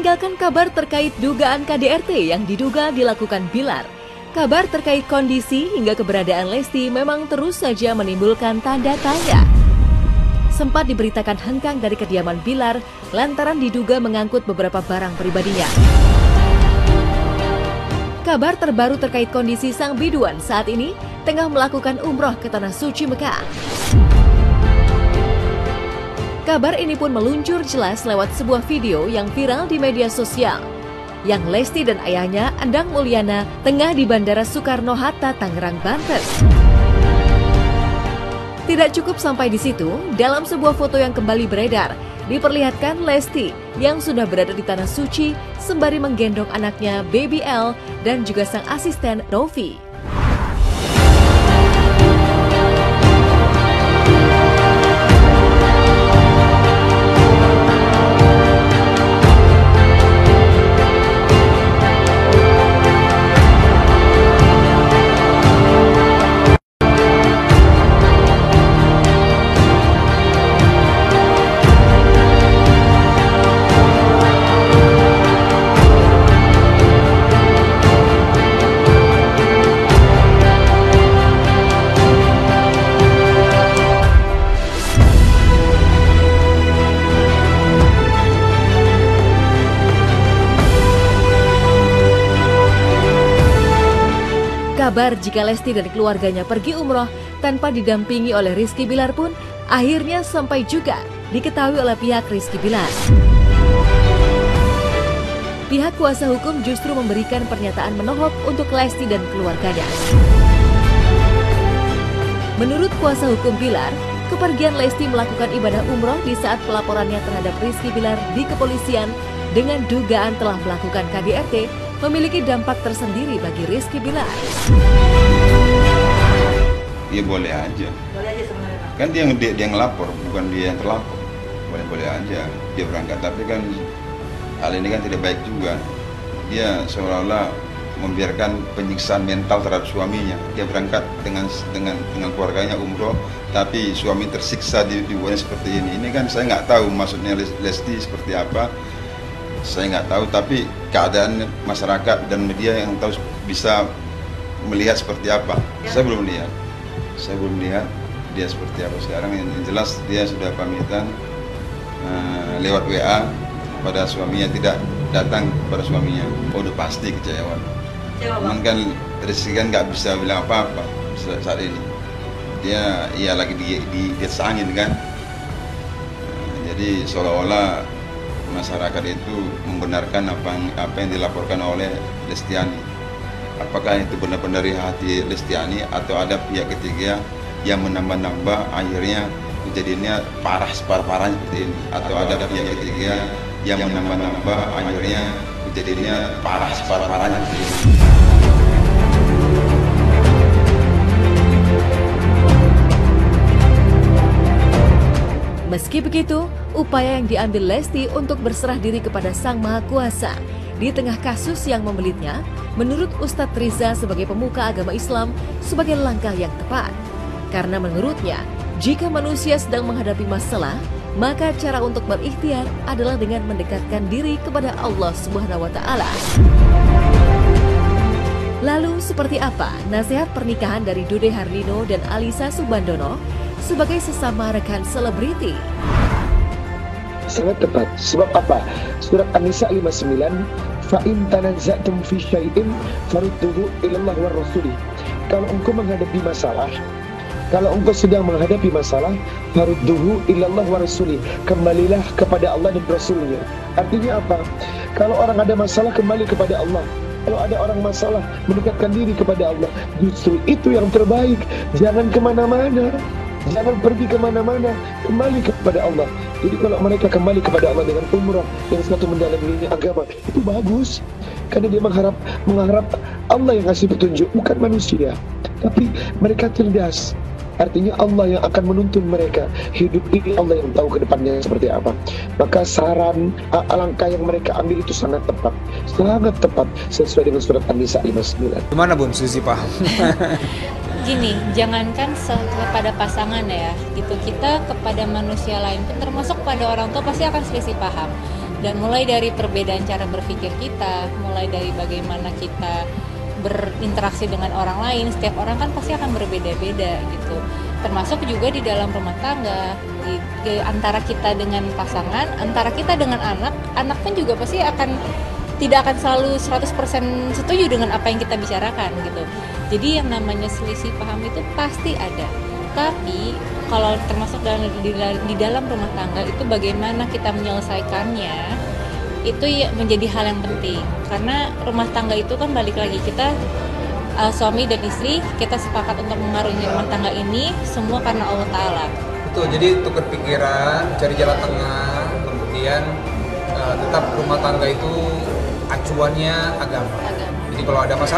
meninggalkan kabar terkait dugaan KDRT yang diduga dilakukan Bilar. Kabar terkait kondisi hingga keberadaan Lesti memang terus saja menimbulkan tanda tanya. Sempat diberitakan hengkang dari kediaman Bilar lantaran diduga mengangkut beberapa barang pribadinya. Kabar terbaru terkait kondisi sang biduan saat ini tengah melakukan umroh ke Tanah Suci Mekah. Kabar ini pun meluncur jelas lewat sebuah video yang viral di media sosial, yang Lesti dan ayahnya, Endang Mulyana, tengah di Bandara Soekarno-Hatta, Tangerang, Banten. Tidak cukup sampai di situ, dalam sebuah foto yang kembali beredar, diperlihatkan Lesti yang sudah berada di Tanah Suci sembari menggendong anaknya Baby L dan juga sang asisten Novi. Kabar jika Lesti dan keluarganya pergi umroh tanpa didampingi oleh Rizky Bilar pun akhirnya sampai juga diketahui oleh pihak Rizky Bilar. Pihak kuasa hukum justru memberikan pernyataan menohok untuk Lesti dan keluarganya. Menurut kuasa hukum Bilar, kepergian Lesti melakukan ibadah umroh di saat pelaporannya terhadap Rizky Bilar di kepolisian dengan dugaan telah melakukan KDRT memiliki dampak tersendiri bagi Rizky Bilar. Dia boleh aja. Boleh aja sebenarnya. Kan dia ngelapor, bukan dia yang terlapor. Boleh aja dia berangkat, tapi kan hal ini kan tidak baik juga. Dia seolah-olah membiarkan penyiksaan mental terhadap suaminya. Dia berangkat dengan keluarganya umroh, tapi suami tersiksa di buahnya seperti ini. Ini kan saya nggak tahu maksudnya Lesti seperti apa. Saya nggak tahu, tapi keadaan masyarakat dan media yang tahu bisa melihat seperti apa. Saya belum lihat dia seperti apa sekarang. Yang jelas dia sudah pamitan lewat WA pada suaminya, tidak datang kepada suaminya. Oh, udah pasti kecewa. Cuman kan Rizky kan nggak bisa bilang apa-apa saat ini. Dia lagi di atas angin kan. Jadi seolah-olah masyarakat itu membenarkan apa yang dilaporkan oleh Lestiani. Apakah itu benar-benar dari hati Lestiani atau ada pihak ketiga yang menambah-nambah akhirnya kejadiannya parah-parahnya seperti ini, atau ada pihak ketiga yang menambah-nambah akhirnya kejadiannya parah-parahnya seperti ini. Meski begitu, upaya yang diambil Lesti untuk berserah diri kepada Sang Maha Kuasa di tengah kasus yang membelitnya, menurut Ustadz Riza sebagai pemuka agama Islam, sebagai langkah yang tepat. Karena menurutnya, jika manusia sedang menghadapi masalah, maka cara untuk berikhtiar adalah dengan mendekatkan diri kepada Allah Subhanahu wa Ta'ala. Lalu seperti apa nasihat pernikahan dari Dude Harlino dan Alisa Subandono sebagai sesama rekan selebriti? Sangat tepat. Sebab apa? Surat An-Nisa 59, fa in tanaza'tum fi syai'in farudduhu ilallah war rasuli. Kalau engkau menghadapi masalah, kalau engkau sedang menghadapi masalah, farudduhu ilallah war rasuli. Kembalilah kepada Allah dan Rasulnya. Artinya apa? Kalau orang ada masalah, kembali kepada Allah. Kalau ada orang masalah, mendekatkan diri kepada Allah. Justru itu yang terbaik. Jangan kemana-mana. Jangan pergi kemana-mana, kembali kepada Allah. Jadi kalau mereka kembali kepada Allah dengan umrah yang satu mendalami agama, itu bagus. Karena dia mengharap Allah yang kasih petunjuk, bukan manusia. Tapi mereka cerdas. Artinya Allah yang akan menuntun mereka. Hidup ini Allah yang tahu ke depannya seperti apa. Maka saran, langkah yang mereka ambil itu sangat tepat. Sangat tepat sesuai dengan surat An-Nisa 59. Gimana Bun, Suzy paham? Gini, jangankan kepada pasangan ya, gitu, kita kepada manusia lain pun termasuk pada orang tua pasti akan selisih paham. Dan mulai dari perbedaan cara berpikir kita, mulai dari bagaimana kita berinteraksi dengan orang lain, setiap orang kan pasti akan berbeda-beda gitu. Termasuk juga di dalam rumah tangga, antara kita dengan pasangan, antara kita dengan anak pun juga pasti tidak akan selalu 100% setuju dengan apa yang kita bicarakan gitu. Jadi yang namanya selisih paham itu pasti ada. Tapi kalau termasuk di dalam rumah tangga itu bagaimana kita menyelesaikannya, itu menjadi hal yang penting. Karena rumah tangga itu kan balik lagi, kita suami dan istri, kita sepakat untuk mengarungi rumah tangga ini semua karena Allah Ta'ala. Betul, jadi tukar pikiran, cari jalan tengah, kemudian tetap rumah tangga itu acuannya agama. Jadi kalau ada masalah